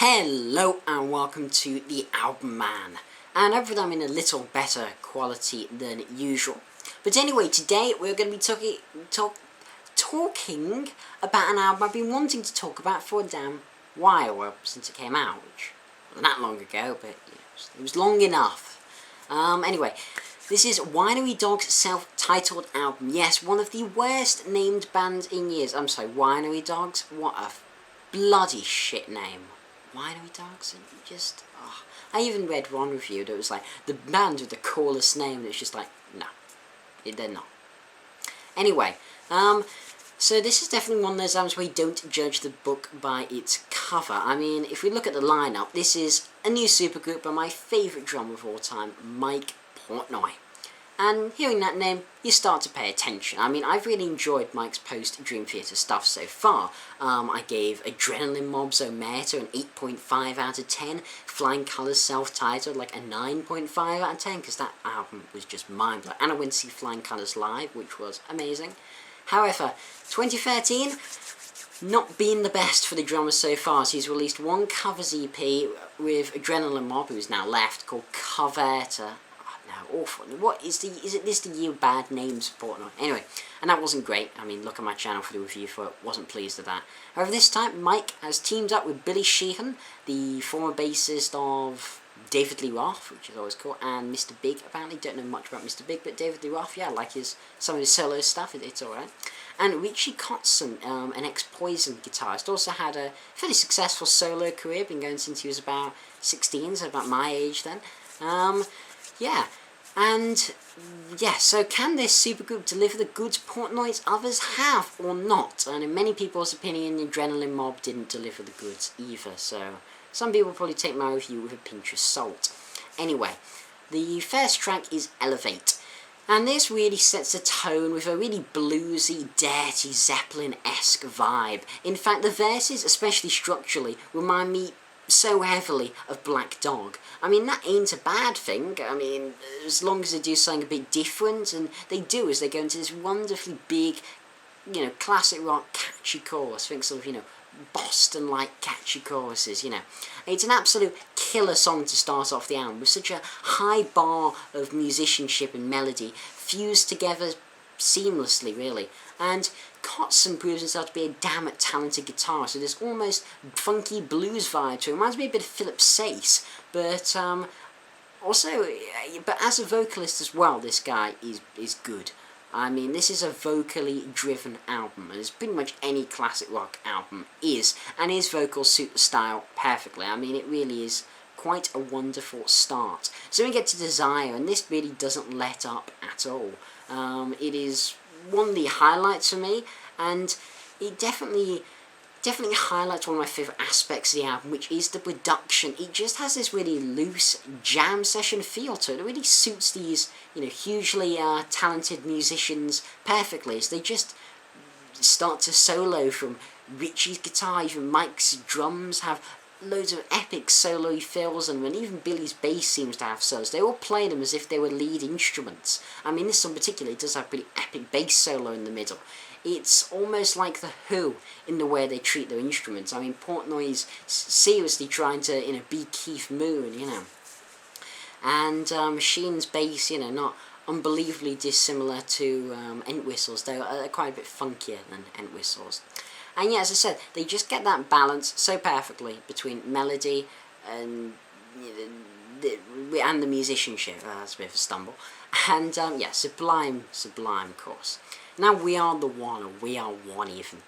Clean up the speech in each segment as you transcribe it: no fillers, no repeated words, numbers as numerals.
Hello and welcome to the Album Man, and hopefully I'm in a little better quality than usual. But anyway, today we're going to be talking about an album I've been wanting to talk about for a damn while, since it came out, which wasn't that long ago, but it was long enough. Anyway, this is Winery Dog's self-titled album. Yes, one of the worst named bands in years. I'm sorry, Winery Dogs? What a bloody shit name. Winery Dogs, and just, I even read one review that was like, the band with the coolest name, and it's just like, no, they're not. Anyway, so this is definitely one of those albums where you don't judge the book by its cover. I mean, if we look at the lineup, this is a new supergroup by my favourite drummer of all time, Mike Portnoy. And hearing that name, you start to pay attention. I mean, I've really enjoyed Mike's post-Dream Theater stuff so far. I gave Adrenaline Mob's Omerta an 8.5 out of 10. Flying Colours self-titled like a 9.5 out of 10, because that album was just mind-blowing. And I went to see Flying Colours live, which was amazing. However, 2013, not been the best for the drummer so far. So he's released one covers EP with Adrenaline Mob, who's now left, called Coverta. No, awful. What is it this the year bad names for Portnoy? Anyway, and that wasn't great. I mean, look at my channel for the review for it. Wasn't pleased with that. However, this time, Mike has teamed up with Billy Sheehan, the former bassist of David Lee Roth, which is always cool, and Mr. Big. Apparently, don't know much about Mr. Big, but David Lee Roth, yeah, I like some of his solo stuff. It's alright. And Richie Kotzen, an ex-Poison guitarist, also had a fairly successful solo career, been going since he was about 16, so about my age then. Yeah, and yeah, so can this supergroup deliver the goods Portnoy's others have, or not? And in many people's opinion, Adrenaline Mob didn't deliver the goods either, so some people probably take my review with a pinch of salt. Anyway, the first track is Elevate, and this really sets a tone with a really bluesy, dirty, Zeppelin-esque vibe. In fact, the verses, especially structurally, remind me so heavily of Black Dog. I mean, that ain't a bad thing. I mean, as long as they do something a bit different, and they do as they go into this wonderfully big, classic rock catchy chorus. Think sort of, Boston-like catchy choruses, It's an absolute killer song to start off the album, with such a high bar of musicianship and melody, fused together seamlessly, really. And Kotzen proves himself to be a damn talented guitarist, so this almost funky blues vibe to it. Reminds me a bit of Philip Sace, but but as a vocalist as well, this guy is good. I mean, this is a vocally driven album, and it's pretty much any classic rock album is, and his vocals suit the style perfectly. I mean, it really is quite a wonderful start. So we get to Desire, and this really doesn't let up at all. It is one of the highlights for me, and it definitely highlights one of my favourite aspects of the album, which is the production. It just has this really loose jam session feel to it. It really suits these, hugely talented musicians perfectly. So they just start to solo from Richie's guitar, even Mike's drums have loads of epic solo fills, and when even Billy's bass seems to have solos, they all play them as if they were lead instruments. I mean, this song particularly does have a pretty epic bass solo in the middle. It's almost like The Who in the way they treat their instruments. I mean, Portnoy's seriously trying to, be Keith Moon, And Machine's bass, not unbelievably dissimilar to Entwistle's, though they're quite a bit funkier than Entwistle's. And yeah, as I said, they just get that balance so perfectly between melody and the musicianship. That's a bit of a stumble. And yeah, sublime course. Now We Are the One, or We Are One even.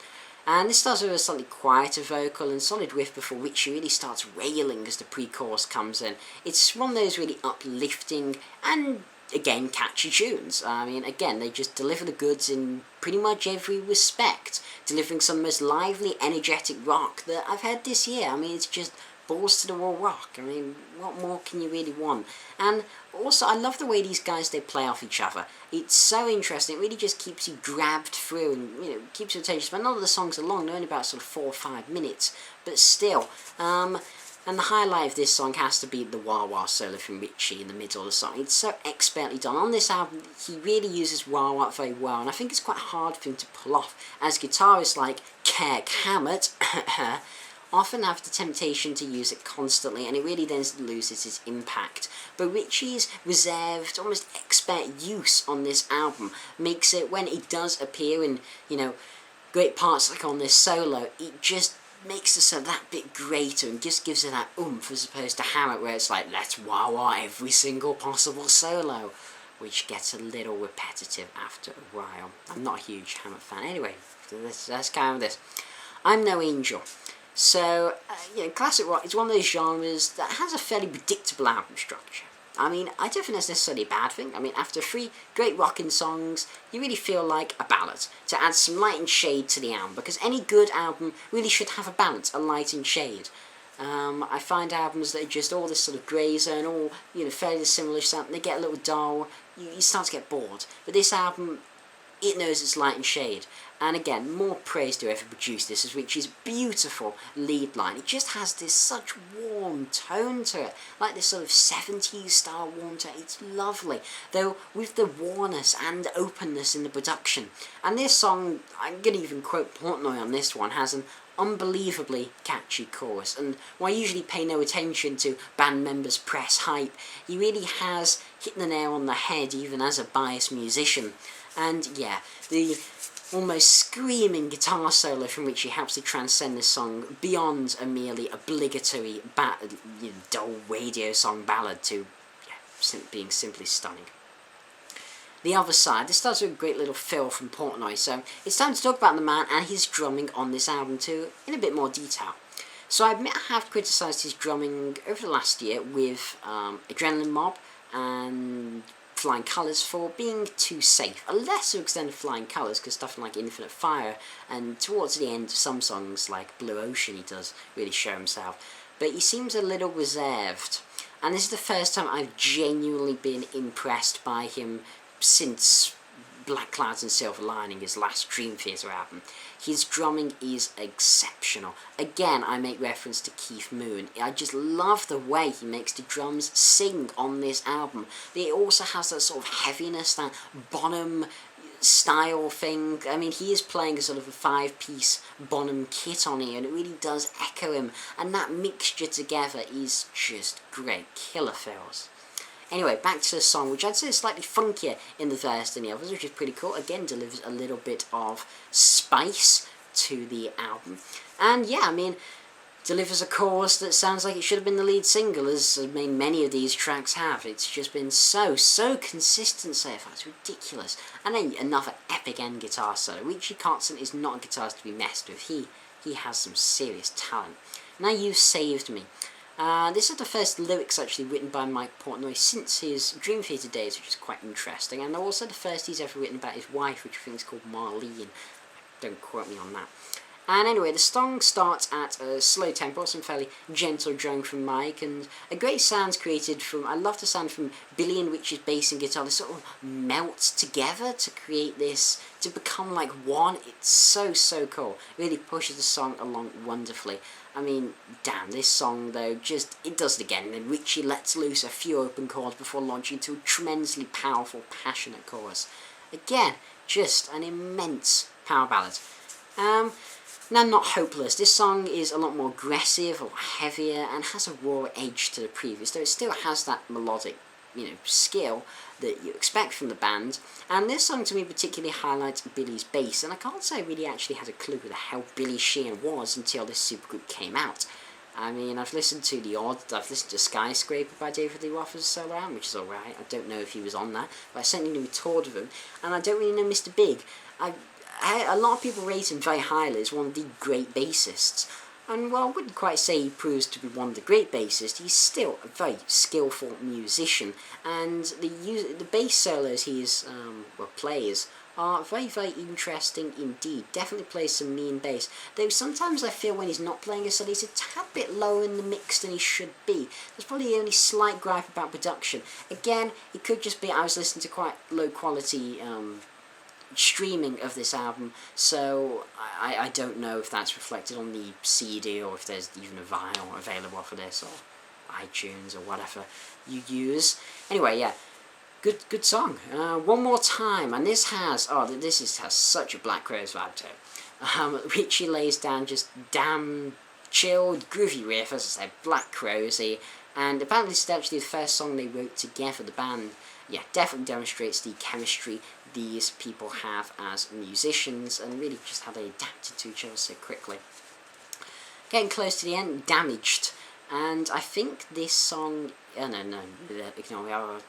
And this starts with a slightly quieter vocal and solid riff before Richie really starts railing as the pre-chorus comes in. It's one of those really uplifting and, again, catchy tunes. I mean, again, they just deliver the goods in pretty much every respect, delivering some of the most lively, energetic rock that I've heard this year. I mean, it's just balls to the wall rock. I mean, what more can you really want? And also, I love the way these guys, they play off each other. It's so interesting. It really just keeps you grabbed through and, keeps your attention. But none of the songs are long. They're only about sort of 4 or 5 minutes. But still, and the highlight of this song has to be the wah-wah solo from Richie in the middle of the song. It's so expertly done. On this album, he really uses wah-wah very well, and I think it's quite hard for him to pull off, as guitarists like Kirk Hammett often have the temptation to use it constantly, and it really then loses its impact. But Ritchie's reserved, almost expert use on this album makes it, when it does appear in, great parts like on this solo, it just makes the song that bit greater and just gives it that oomph, as opposed to Hammett, where it's like, let's wah-wah every single possible solo, which gets a little repetitive after a while. I'm not a huge Hammett fan. Anyway, let's carry on with this. I'm No Angel. So, classic rock is one of those genres that has a fairly predictable album structure. I mean, I don't think that's necessarily a bad thing. I mean, after 3 great rockin' songs, you really feel like a ballad, to add some light and shade to the album, because any good album really should have a balance, a light and shade. I find albums that are just all this sort of grey zone, all, fairly similar sound, they get a little dull, you start to get bored. But this album, it knows its light and shade. And again, more praise to whoever produced this, which is beautiful lead line. It just has this such warm tone to it, like this sort of 70s style warm tone. It's lovely, though with the warmness and openness in the production. And this song, I'm going to even quote Portnoy on this one, has an unbelievably catchy chorus, and while I usually pay no attention to band members' press hype, he really has hit the nail on the head even as a biased musician. And yeah, the almost screaming guitar solo from which he helps to transcend this song beyond a merely obligatory dull radio song ballad to being simply stunning. The other side, this starts with a great little fill from Portnoy, so it's time to talk about the man and his drumming on this album too, in a bit more detail. So I admit I have criticised his drumming over the last year with Adrenaline Mob and Flying Colours for being too safe. A lesser extent of Flying Colours, because stuff like Infinite Fire, and towards the end of some songs like Blue Ocean he does really show himself. But he seems a little reserved, and this is the first time I've genuinely been impressed by him since Black Clouds and Silver Lining, his last Dream Theater album. His drumming is exceptional. Again, I make reference to Keith Moon. I just love the way he makes the drums sing on this album. It also has that sort of heaviness, that Bonham style thing. I mean, he is playing a sort of a 5-piece Bonham kit on here, and it really does echo him, and that mixture together is just great. Killer fills. Anyway, back to the song, which I'd say is slightly funkier in the verse than the others, which is pretty cool. Again, delivers a little bit of spice to the album. And yeah, I mean, delivers a chorus that sounds like it should have been the lead single, as I mean, many of these tracks have. It's just been so consistent so far. It's ridiculous. And then another epic end guitar solo. Richie Kotzen is not a guitarist to be messed with. He has some serious talent. Now You've Saved Me. This is the first lyrics actually written by Mike Portnoy since his Dream Theater days, which is quite interesting, and also the first he's ever written about his wife, which I think is called Marlene. Don't quote me on that. And anyway, the song starts at a slow tempo, some fairly gentle drumming from Mike, and a great sound's created from, I love the sound from Billy and Rich's bass and guitar. They sort of melt together to create this, to become like one. It's so cool. It really pushes the song along wonderfully. I mean, damn, this song though, it does it again. Then Richie lets loose a few open chords before launching into a tremendously powerful, passionate chorus. Again, just an immense power ballad. Now, Not Hopeless. This song is a lot more aggressive, a lot heavier, and has a raw edge to the previous, though it still has that melodic, skill that you expect from the band. And this song to me particularly highlights Billy's bass, and I can't say I really actually had a clue who the hell Billy Sheehan was until this supergroup came out. I mean, I've listened to Skyscraper by David Lee Roth as a solo album, which is alright. I don't know if he was on that, but I certainly knew he toured with him, and I don't really know Mr. Big. A lot of people rate him very highly as one of the great bassists, and while I wouldn't quite say he proves to be one of the great bassists, he's still a very skillful musician, and the bass solos he plays are very interesting indeed. Definitely plays some mean bass, though sometimes I feel when he's not playing a solo he's a tad bit lower in the mix than he should be. There's probably the only slight gripe about production. Again, it could just be I was listening to quite low quality streaming of this album, so I don't know if that's reflected on the CD or if there's even a vinyl available for this, or iTunes or whatever you use. Anyway, yeah, good song. One More Time, and this has such a Black Crowes vibe to it. Richie lays down just damn chilled, groovy riff, as I said, Black Crowsy, and apparently this is actually the first song they wrote together, the band. Yeah, definitely demonstrates the chemistry these people have as musicians, and really just how they adapted to each other so quickly. Getting close to the end, Damaged, and I think this song, no, ignore me, I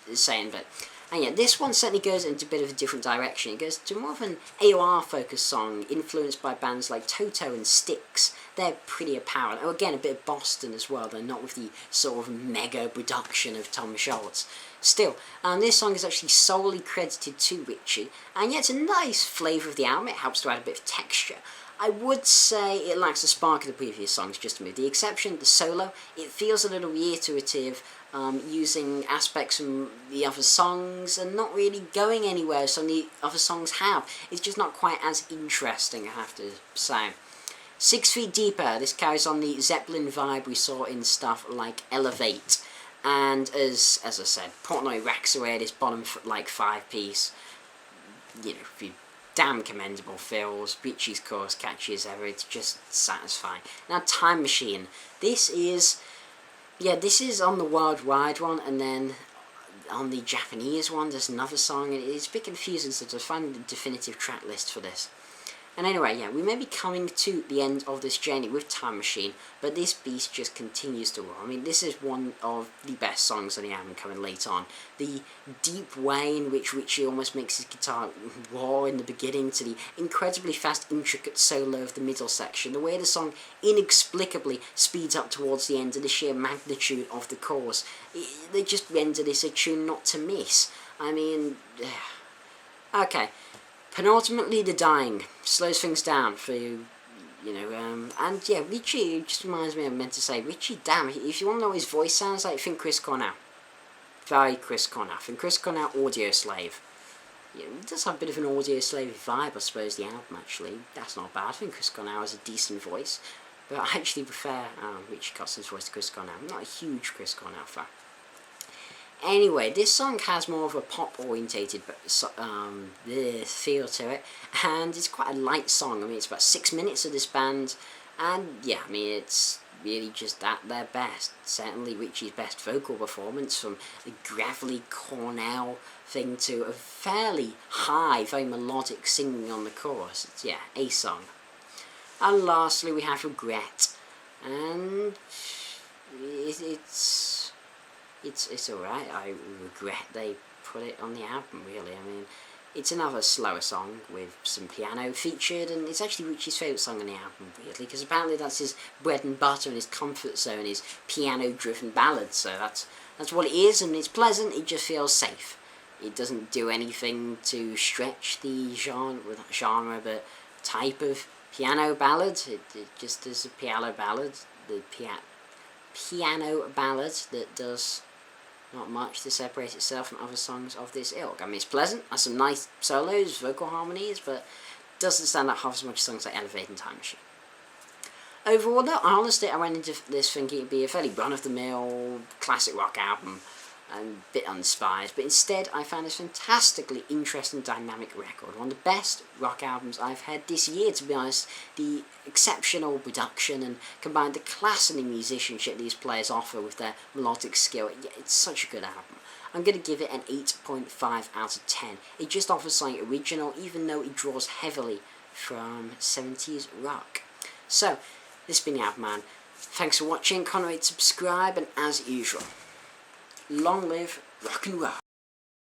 was saying, but, and yeah, this one certainly goes into a bit of a different direction. It goes to more of an AOR-focused song, influenced by bands like Toto and Styx. They're pretty apparent. Oh, again, a bit of Boston as well, though not with the sort of mega production of Tom Scholz. Still, this song is actually solely credited to Ritchie, and yet it's a nice flavour of the album. It helps to add a bit of texture. I would say it lacks the spark of the previous songs, just to move. The exception, the solo, it feels a little reiterative, using aspects from the other songs and not really going anywhere some of the other songs have. It's just not quite as interesting, I have to say. 6 Feet Deeper, this carries on the Zeppelin vibe we saw in stuff like Elevate. And as I said, Portnoy racks away at his bottom 5-piece. You know, damn commendable fills, Ritchie's chorus catchy as ever, it's just satisfying. Now, Time Machine, this is on the worldwide one, and then on the Japanese one there's another song, and it's a bit confusing, so to find the definitive track list for this. And anyway, yeah, we may be coming to the end of this journey with Time Machine, but this beast just continues to roar. I mean, this is one of the best songs on the album coming late on. The deep way in which Ritchie almost makes his guitar roar in the beginning, to the incredibly fast, intricate solo of the middle section, the way the song inexplicably speeds up towards the end, and the sheer magnitude of the chorus. They just render this a tune not to miss. I mean, okay. Penultimately, The Dying slows things down for you, and yeah, Ritchie just reminds me, I meant to say, Ritchie, damn, if you want to know what his voice sounds like, think Chris Cornell. Very Chris Cornell. Think Chris Cornell, Audioslave. Yeah, it does have a bit of an Audioslave vibe, I suppose, the album, actually. That's not bad. I think Chris Cornell has a decent voice, but I actually prefer Ritchie Costin's voice to Chris Cornell. I'm not a huge Chris Cornell fan. Anyway, this song has more of a pop-orientated feel to it, and it's quite a light song. I mean, it's about 6 minutes of this band, and yeah, I mean, it's really just at their best. Certainly Ritchie's best vocal performance, from the gravelly Cornell thing to a fairly high, very melodic singing on the chorus. It's, yeah, a song. And lastly, we have Regret, and it's alright. I regret they put it on the album, really. I mean, it's another slower song with some piano featured, and it's actually Ritchie's favourite song on the album, weirdly, because apparently that's his bread and butter and his comfort zone, his piano-driven ballads, so that's what it is, and it's pleasant, it just feels safe. It doesn't do anything to stretch the genre, but type of piano ballad. It just is a piano ballad, the piano ballad that does not much to separate itself from other songs of this ilk. I mean, it's pleasant, has some nice solos, vocal harmonies, but doesn't stand out half as much as songs like Elevate and Time Machine. Overall, though, honestly, I went into this thinking it'd be a fairly run-of-the-mill classic rock album, and a bit uninspired, but instead I found this fantastically interesting, dynamic record. One of the best rock albums I've had this year, to be honest. The exceptional production and combined the class and the musicianship these players offer with their melodic skill. It's such a good album. I'm going to give it an 8.5 out of 10. It just offers something original, even though it draws heavily from 70s rock. So, this has been the Album Man. Thanks for watching, can't wait to subscribe, and as usual, long live rock and roll.